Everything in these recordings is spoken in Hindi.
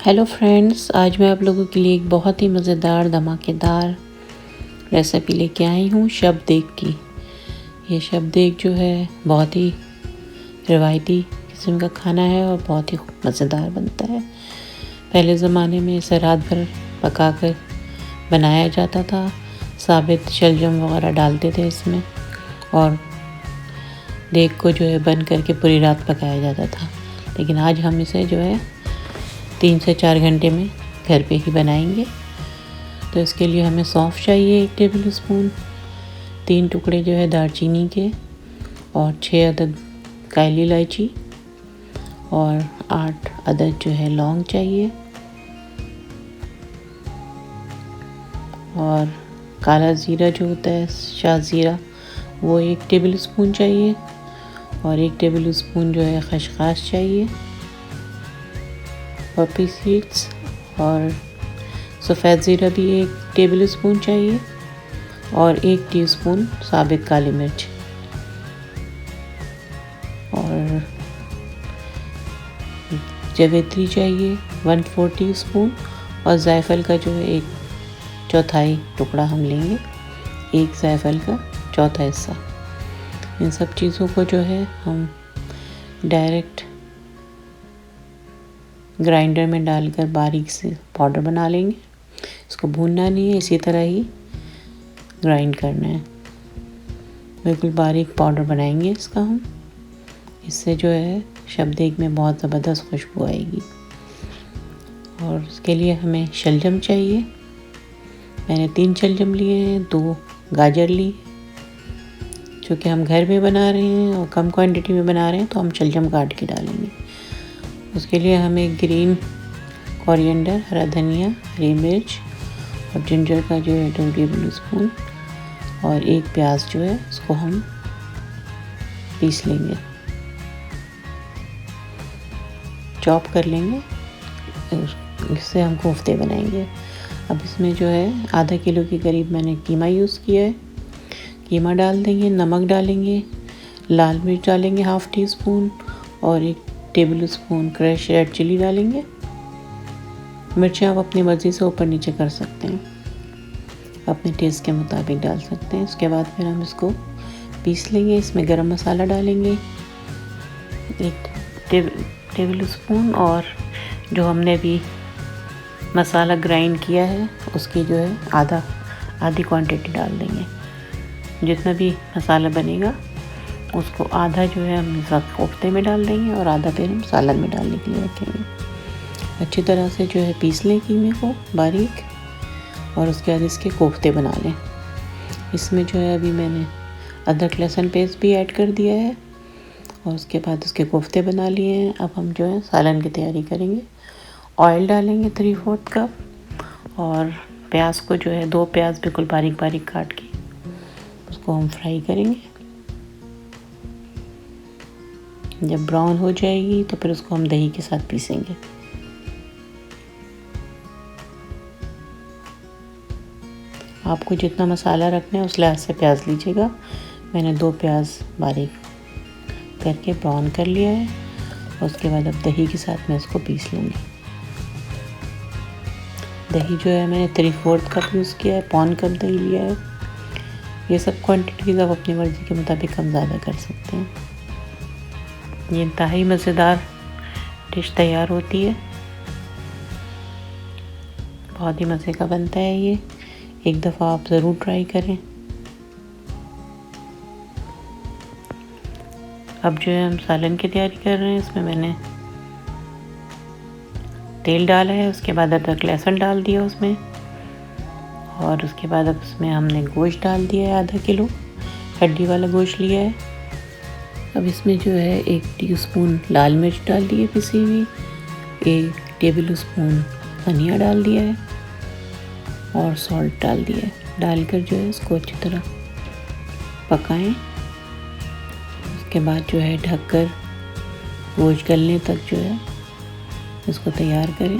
हेलो फ्रेंड्स, आज मैं आप लोगों के लिए एक बहुत ही मज़ेदार धमाकेदार रेसिपी लेके आई हूँ शब देग की। ये शब देग जो है बहुत ही रिवायती किस्म का खाना है और बहुत ही मज़ेदार बनता है। पहले ज़माने में इसे रात भर पका कर बनाया जाता था। साबित शलजम वगैरह डालते थे इसमें और देग को जो है बंद करके पूरी रात पकाया जाता था। लेकिन आज हम इसे जो है 3 से 4 घंटे में घर पे ही बनाएंगे। तो इसके लिए हमें सौंफ चाहिए 1 टेबल स्पून, 3 टुकड़े जो है दालचीनी के और 6 अदद काली इलायची और 8 अदद जो है लौंग चाहिए और काला ज़ीरा जो होता है शाह ज़ीरा वो 1 टेबल स्पून चाहिए और 1 टेबल स्पून जो है खसखस चाहिए, पॉपी सीड्स और सफ़ेद ज़ीरा भी 1 टेबल स्पून चाहिए और 1 टीस्पून साबित काली मिर्च और जावित्री चाहिए 1/4 टीस्पून और जायफल का जो है 1/4 टुकड़ा हम लेंगे, 1 जायफल का चौथा हिस्सा। इन सब चीज़ों को जो है हम डायरेक्ट ग्राइंडर में डालकर बारीक से पाउडर बना लेंगे। इसको भूनना नहीं है, इसी तरह ही ग्राइंड करना है। बिल्कुल बारीक पाउडर बनाएंगे इसका हम। इससे जो है शब देग में बहुत ज़बरदस्त खुशबू आएगी। और उसके लिए हमें शलजम चाहिए। मैंने 3 शलजम लिए हैं, 2 गाजर ली। चूँकि हम घर में बना रहे हैं और कम क्वांटिटी में बना रहे हैं तो हम शलजम काट के डालेंगे। उसके लिए हमें ग्रीन कोरिएंडर, हरा धनिया, हरी मिर्च और जिंजर का जो है 2 टेबल स्पून और 1 प्याज जो है उसको हम पीस लेंगे, चॉप कर लेंगे। इससे हम कोफ्ते बनाएंगे। अब इसमें जो है आधा किलो के करीब मैंने कीमा यूज़ किया है। कीमा डाल देंगे, नमक डालेंगे, लाल मिर्च डालेंगे 1/2 टीस्पून और 1 tablespoon crush red chilli डालेंगे। मिर्चें आप अपनी मर्ज़ी से ऊपर नीचे कर सकते हैं, अपने टेस्ट के मुताबिक डाल सकते हैं। उसके बाद फिर हम इसको पीस लेंगे। इसमें गरम मसाला डालेंगे 1 टेबल स्पून और जो हमने अभी मसाला ग्राइंड किया है उसकी जो है आधी क्वांटिटी डाल देंगे। जितना भी मसाला बनेगा उसको आधा जो है हम कोफ्ते में डाल देंगे और आधा फिर हम सालन में डालने के लिए रखेंगे। अच्छी तरह से जो है पीस लें कीमे को बारीक और उसके बाद इसके कोफ्ते बना लें। इसमें जो है अभी मैंने अदरक लहसुन पेस्ट भी ऐड कर दिया है और उसके बाद उसके कोफ्ते बना लिए हैं। अब हम जो है सालन की तैयारी करेंगे। ऑयल डालेंगे 3/4 कप और प्याज को जो है 2 प्याज बिल्कुल बारीक बारीक काट के उसको हम फ्राई करेंगे। जब ब्राउन हो जाएगी तो फिर उसको हम दही के साथ पीसेंगे। आपको जितना मसाला रखना है उस लिहाज से प्याज लीजिएगा। मैंने 2 प्याज बारीक करके ब्राउन कर लिया है और उसके बाद अब दही के साथ मैं इसको पीस लूँगी। दही जो है मैंने 3/4 कप यूज़ किया है, 1/4 कप दही लिया है। ये सब क्वांटिटीज़ आप अपनी मर्ज़ी के मुताबिक कम ज़्यादा कर सकते हैं। ये इंतहाई मज़ेदार डिश तैयार होती है, बहुत ही मज़े का बनता है ये। एक दफ़ा आप ज़रूर ट्राई करें। अब जो है हम सालन की तैयारी कर रहे हैं। इसमें मैंने तेल डाला है, उसके बाद अदरक लहसुन डाल दिया उसमें और उसके बाद अब इसमें हमने गोश्त डाल दिया है। आधा किलो हड्डी वाला गोश्त लिया है। अब इसमें जो है 1 टीस्पून लाल मिर्च डाल दी है पिसी हुई, 1 टेबल स्पून धनिया डाल दिया है और सॉल्ट डाल दिया है। डालकर जो है इसको अच्छी तरह पकाएं। उसके बाद जो है ढककर गोश्त गलने तक जो है इसको तैयार करें।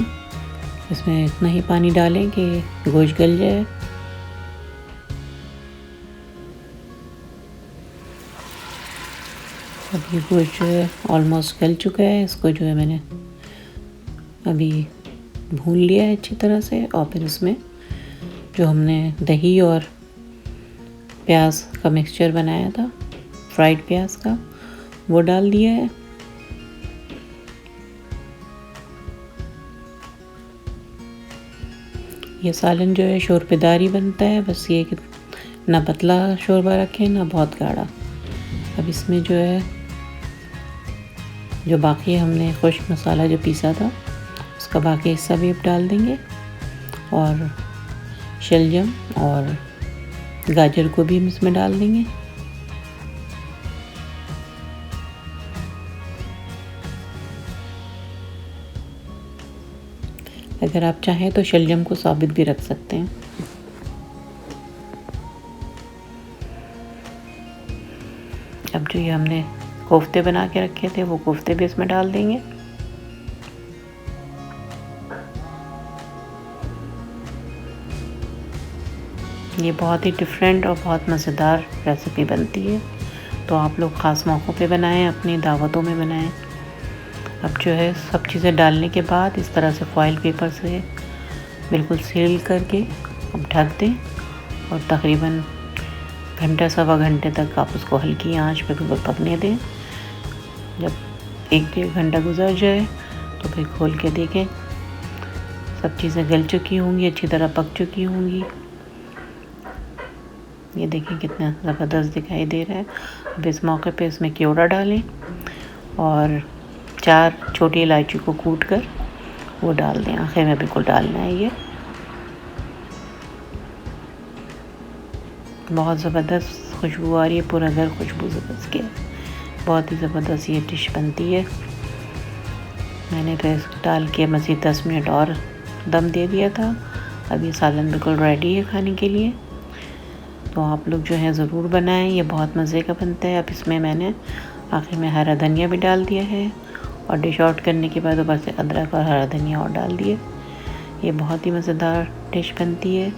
इसमें इतना ही पानी डालें कि गोश्त गल जाए। अब ये गोश्त जो है ऑलमोस्ट गल चुका है। इसको जो है मैंने अभी भून लिया है अच्छी तरह से और फिर इसमें जो हमने दही और प्याज का मिक्सचर बनाया था, फ्राइड प्याज का, वो डाल दिया है। ये सालन जो है शोरपेदार ही बनता है, बस ये कि ना पतला शोरबा रखें ना बहुत गाढ़ा। अब इसमें जो है जो बाकी हमने खुश्क मसाला जो पीसा था उसका बाकी हिस्सा भी अब डाल देंगे और शलजम और गाजर को भी हम इसमें डाल देंगे। अगर आप चाहें तो शलजम को साबित भी रख सकते हैं। अब जो ये हमने कोफ्ते बना के रखे थे वो कोफ्ते भी इसमें डाल देंगे। ये बहुत ही डिफरेंट और बहुत मज़ेदार रेसिपी बनती है, तो आप लोग ख़ास मौक़ों पे बनाएं, अपनी दावतों में बनाएं। अब जो है सब चीज़ें डालने के बाद इस तरह से फॉइल पेपर से बिल्कुल सील करके अब ढक दें और तकरीबन घंटा सवा घंटे तक आप उसको हल्की आंच पे बिल्कुल पकने दें। जब 1-1.5 घंटा गुजर जाए तो फिर खोल के देखें, सब चीज़ें गल चुकी होंगी, अच्छी तरह पक चुकी होंगी। ये देखें कितना ज़बरदस्त दिखाई दे रहा है। अब इस मौके पे इसमें केवड़ा डालें और 4 छोटी इलायची को कूट कर वो डाल दें। आखिर में बिल्कुल डालना है। ये बहुत ज़बरदस्त खुशबू आ रही है, पूरा घर खुशबू से बस गया। बहुत ही ज़बरदस्त ये डिश बनती है। मैंने फिर डाल के मज़ीद 10 मिनट और दम दे दिया था। अब ये सालन बिल्कुल रेडी है खाने के लिए, तो आप लोग जो है ज़रूर बनाएं। ये बहुत मज़े का बनता है। अब इसमें मैंने आखिर में हरा धनिया भी डाल दिया है और डिश आउट करने के बाद ऊपर से अदरक और हरा धनिया और डाल दिए। ये बहुत ही मज़ेदार डिश बनती है,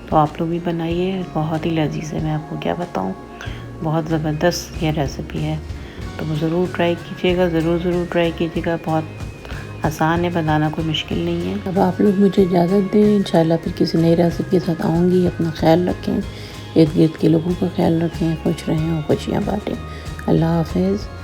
तो आप लोग भी बनाइए। बहुत ही लजीज़ है, मैं आपको क्या बताऊँ, बहुत ज़बरदस्त ये रेसिपी है। तो वो ज़रूर ट्राई कीजिएगा, ज़रूर ट्राई कीजिएगा। बहुत आसान है, बनाना कोई मुश्किल नहीं है। अब आप लोग मुझे इजाज़त दें, इंशाल्लाह फिर किसी नई रेसिपी के साथ आऊँगी। अपना ख्याल रखें, इर्द गिर्द के लोगों का ख्याल रखें, खुश रहें और खुशियाँ बाँटें। अल्लाह हाफ़िज़।